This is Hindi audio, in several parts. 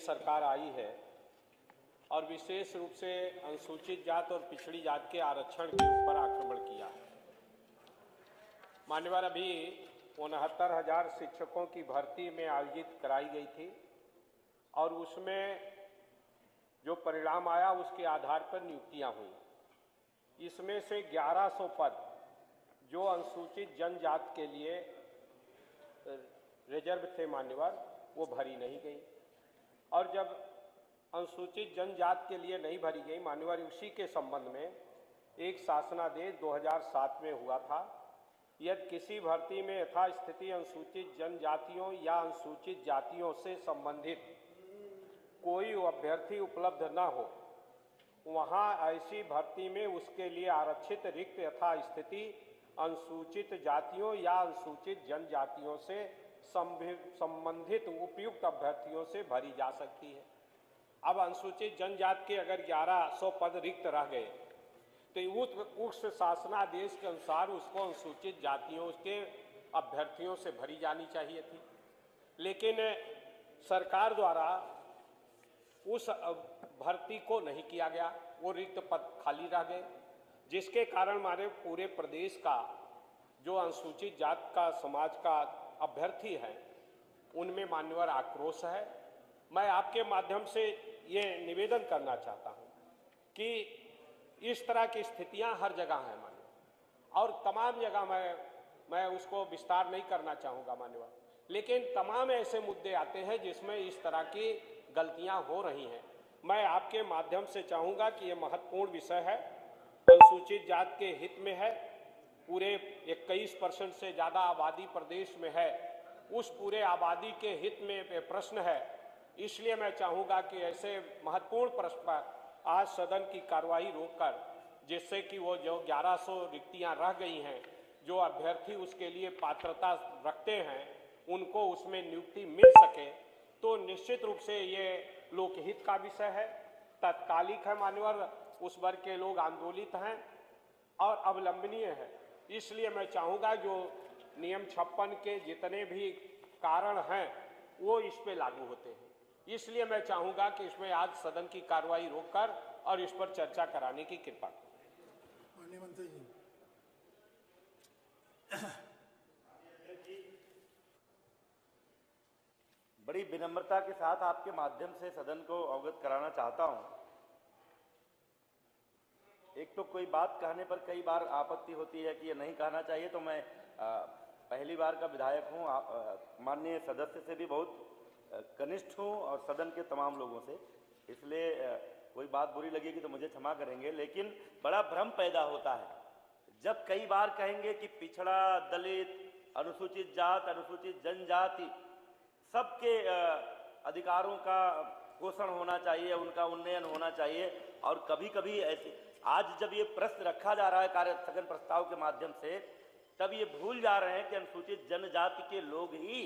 सरकार आई है और विशेष रूप से अनुसूचित जात और पिछड़ी जात के आरक्षण के ऊपर आक्रमण किया है। मान्यवर, अभी 69,000 शिक्षकों की भर्ती में आयोजित कराई गई थी और उसमें जो परिणाम आया उसके आधार पर नियुक्तियां हुई। इसमें से 1100 पद जो अनुसूचित जनजात के लिए रिजर्व थे मान्यवर, वो भरी नहीं गई। और जब अनुसूचित जनजात के लिए नहीं भरी गई मान्यवर, उसी के संबंध में एक शासनादेश 2007 में हुआ था। यदि किसी भर्ती में यथास्थिति अनुसूचित जनजातियों या अनुसूचित जातियों से संबंधित कोई अभ्यर्थी उपलब्ध न हो, वहां ऐसी भर्ती में उसके लिए आरक्षित रिक्त यथास्थिति अनुसूचित जातियों या अनुसूचित जनजातियों से संबंधित उपयुक्त अभ्यर्थियों से भरी जा सकती है। अब अनुसूचित जनजाति के अगर 1100 पद रिक्त रह गए तो उस शासनादेश के अनुसार उसको अनुसूचित जातियों के अभ्यर्थियों से भरी जानी चाहिए थी, लेकिन सरकार द्वारा उस भर्ती को नहीं किया गया, वो रिक्त पद खाली रह गए, जिसके कारण हमारे पूरे प्रदेश का जो अनुसूचित जात का समाज का अभ्यर्थी है उनमें मान्यवर आक्रोश है। मैं आपके माध्यम से ये निवेदन करना चाहता हूँ कि इस तरह की स्थितियाँ हर जगह हैं मान्यवर, और तमाम जगह मैं उसको विस्तार नहीं करना चाहूँगा मान्यवर, लेकिन तमाम ऐसे मुद्दे आते हैं जिसमें इस तरह की गलतियाँ हो रही हैं। मैं आपके माध्यम से चाहूँगा कि ये महत्वपूर्ण विषय है, अनुसूचित जात के हित में है। पूरे 21% से ज़्यादा आबादी प्रदेश में है, उस पूरे आबादी के हित में प्रश्न है। इसलिए मैं चाहूँगा कि ऐसे महत्वपूर्ण प्रश्न पर आज सदन की कार्रवाई रोककर, जिससे कि वो जो 1100 रिक्तियाँ रह गई हैं, जो अभ्यर्थी उसके लिए पात्रता रखते हैं, उनको उसमें नियुक्ति मिल सके, तो निश्चित रूप से ये लोकहित का विषय है, तत्कालिक है मान्यवर, उस वर्ग के लोग आंदोलित हैं और अवलंबनीय है। इसलिए मैं चाहूँगा जो नियम 56 के जितने भी कारण हैं वो इस पे लागू होते हैं। इसलिए मैं चाहूँगा कि इसमें आज सदन की कार्रवाई रोककर और इस पर चर्चा कराने की कृपा करें। माननीय मंत्री जी। बड़ी विनम्रता के साथ आपके माध्यम से सदन को अवगत कराना चाहता हूं। एक तो कोई बात कहने पर कई बार आपत्ति होती है कि ये नहीं कहना चाहिए, तो मैं पहली बार का विधायक हूं, माननीय सदस्य से भी बहुत कनिष्ठ हूं और सदन के तमाम लोगों से, इसलिए कोई बात बुरी लगेगी तो मुझे क्षमा करेंगे। लेकिन बड़ा भ्रम पैदा होता है जब कई बार कहेंगे कि पिछड़ा, दलित, अनुसूचित जात, अनुसूचित जनजाति सबके अधिकारों का पोषण होना चाहिए, उनका उन्नयन होना चाहिए। और कभी कभी ऐसे आज जब ये प्रश्न रखा जा रहा है कार्य स्थगन प्रस्ताव के माध्यम से, तब ये भूल जा रहे हैं कि अनुसूचित जनजाति के लोग ही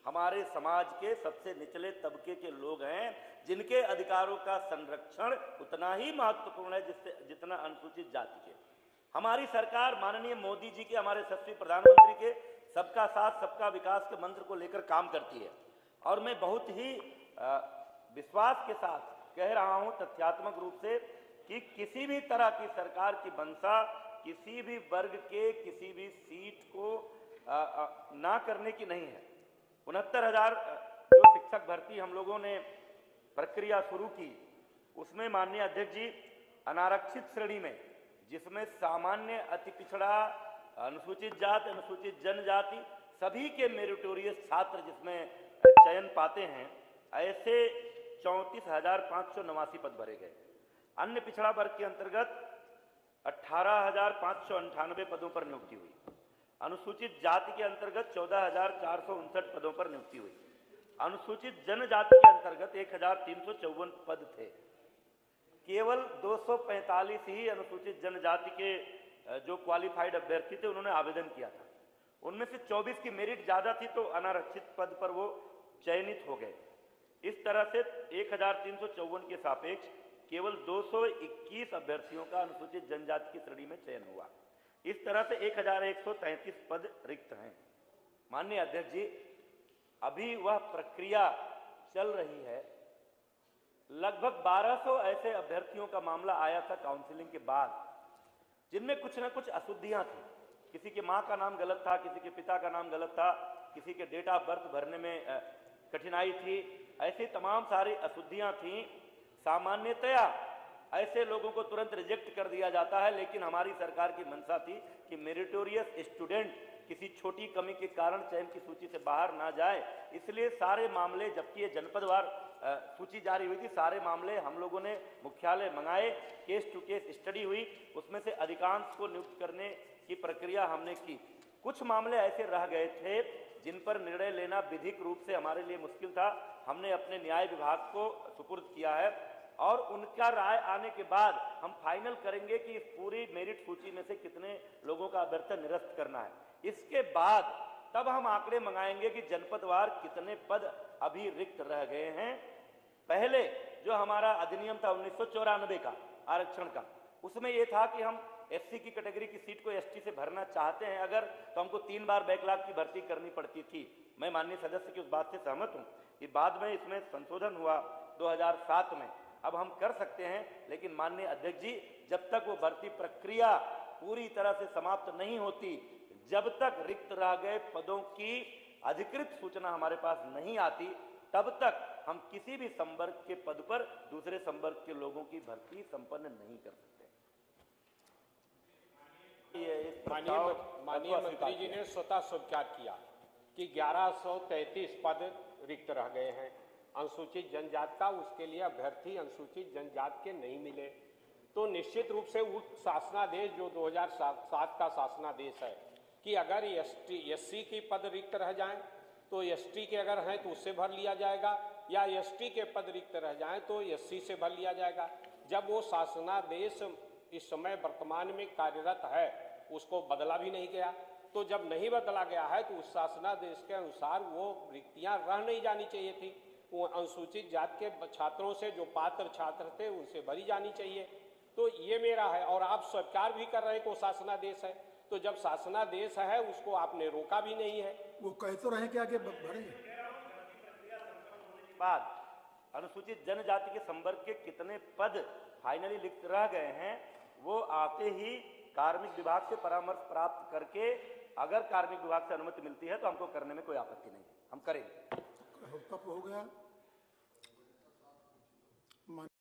हमारे समाज के सबसे निचले तबके के लोग हैं, जिनके अधिकारों का संरक्षण उतना ही महत्वपूर्ण है जितना अनुसूचित जाति के। हमारी सरकार माननीय मोदी जी के, हमारे यशस्वी प्रधानमंत्री के सबका साथ सबका विकास के मंत्र को लेकर काम करती है। और मैं बहुत ही विश्वास के साथ कह रहा हूं तथ्यात्मक रूप से कि किसी भी तरह की सरकार की मंशा किसी भी वर्ग के किसी भी सीट को ना करने की नहीं है। 69,000 जो शिक्षक भर्ती हम लोगों ने प्रक्रिया शुरू की, उसमें माननीय अध्यक्ष जी अनारक्षित श्रेणी में, जिसमें सामान्य, अति पिछड़ा, अनुसूचित जाति, अनुसूचित जनजाति सभी के मेरिटोरियस छात्र जिसमें चयन पाते हैं, ऐसे 34,589 पद भरे गए। अन्य पिछड़ा वर्ग के अंतर्गत 18,598 पदों पर नियुक्ति हुई। अनुसूचित जाति के अंतर्गत 14,459 पदों पर नियुक्ति हुई। अनुसूचित जनजाति के अंतर्गत 1,354 पद थे। केवल 245 ही अनुसूचित जनजाति के जो क्वालिफाइड अभ्यर्थी थे उन्होंने आवेदन किया था। उनमें से 24 की मेरिट ज्यादा थी तो अनारक्षित पद पर वो चयनित हो गए। इस तरह से 1,354 के सापेक्ष केवल 221 अभ्यर्थियों का अनुसूचित जनजाति की श्रेणी में चयन हुआ। इस तरह से 1,133 पद रिक्त हैं। माननीय अध्यक्ष जी, अभी वह प्रक्रिया चल रही है लगभग 1200 ऐसे अभ्यर्थियों का मामला आया था काउंसलिंग के बाद, जिनमें कुछ न कुछ अशुद्धियां थी। किसी के मां का नाम गलत था, किसी के पिता का नाम गलत था, किसी के डेट ऑफ बर्थ भरने में कठिनाई थी। ऐसी तमाम सारी अशुद्धियां थी। सामान्यतया ऐसे लोगों को तुरंत रिजेक्ट कर दिया जाता है, लेकिन हमारी सरकार की मंशा थी कि मेरिटोरियस स्टूडेंट किसी छोटी कमी के कारण चयन की सूची से बाहर ना जाए। इसलिए सारे मामले, जबकि ये जनपदवार सूची जारी हुई थी, सारे मामले हम लोगों ने मुख्यालय मंगाए, केस टू केस स्टडी हुई, उसमें से अधिकांश को नियुक्त करने की प्रक्रिया हमने की। कुछ मामले ऐसे रह गए थे जिन पर निर्णय लेना विधिक रूप से हमारे लिए मुश्किल था। हमने अपने न्याय विभाग को सुपुर्द किया है और उनका राय आने के बाद हम फाइनल करेंगे कि इस पूरी मेरिट सूची में से कितने लोगों का अभ्यर्थन निरस्त करना है। इसके बाद तब हम आंकड़े मंगाएंगे कि जनपदवार कितने पद अभी रिक्त रह गए हैं। पहले जो हमारा अधिनियम था 1994 का आरक्षण का, उसमें यह था कि हम एससी की कैटेगरी की सीट को एसटी से भरना चाहते हैं अगर, तो हमको 3 बार बैकलॉग की भर्ती करनी पड़ती थी। मैं माननीय सदस्य की उस बात से सहमत हूं कि बाद में इसमें संशोधन हुआ 2007 में, अब हम कर सकते हैं। लेकिन माननीय अध्यक्ष जी, जब तक वो भर्ती प्रक्रिया पूरी तरह से समाप्त नहीं होती, जब तक रिक्त रह गए पदों की अधिकृत सूचना हमारे पास नहीं आती, तब तक हम किसी भी संवर्ग के पद पर दूसरे संवर्ग के लोगों की भर्ती संपन्न नहीं कर सकते। माननीय मंत्री जी ने स्वतः स्वीकार किया कि 1133 पद रिक्त रह गए हैं अनुसूचित जनजाति का, उसके लिए अभ्यर्थी अनुसूचित जनजाति के नहीं मिले। तो निश्चित रूप से उस शासनादेश जो 2007 का शासनादेश है कि अगर एससी की पद रिक्त रह जाएं तो एसटी के अगर हैं तो उससे भर लिया जाएगा, या एसटी के पद रिक्त रह जाएं तो एससी से भर लिया जाएगा। जब वो शासनादेश इस समय वर्तमान में कार्यरत है, उसको बदला भी नहीं गया, तो जब नहीं बदला गया है तो उस शासनादेश के अनुसार वो रिक्तियां रह नहीं जानी चाहिए थी। वो अनुसूचित जाति के छात्रों से, जो पात्र छात्र थे, उनसे भरी जानी चाहिए। तो ये मेरा है, और आप स्वीकार भी कर रहे हैं कि वो शासनादेश है। तो जब शासनादेश है उसको आपने रोका भी नहीं है। वो कह तो रहे कि आगे बढ़ेंगे। बाद अनुसूचित जनजाति के संवर्ग के कितने पद फाइनली लिख रह गए हैं, वो आते ही कार्मिक विभाग से परामर्श प्राप्त करके, अगर कार्मिक विभाग से अनुमति मिलती है तो हमको करने में कोई आपत्ति नहीं है, हम करेंगे। कब हो गया?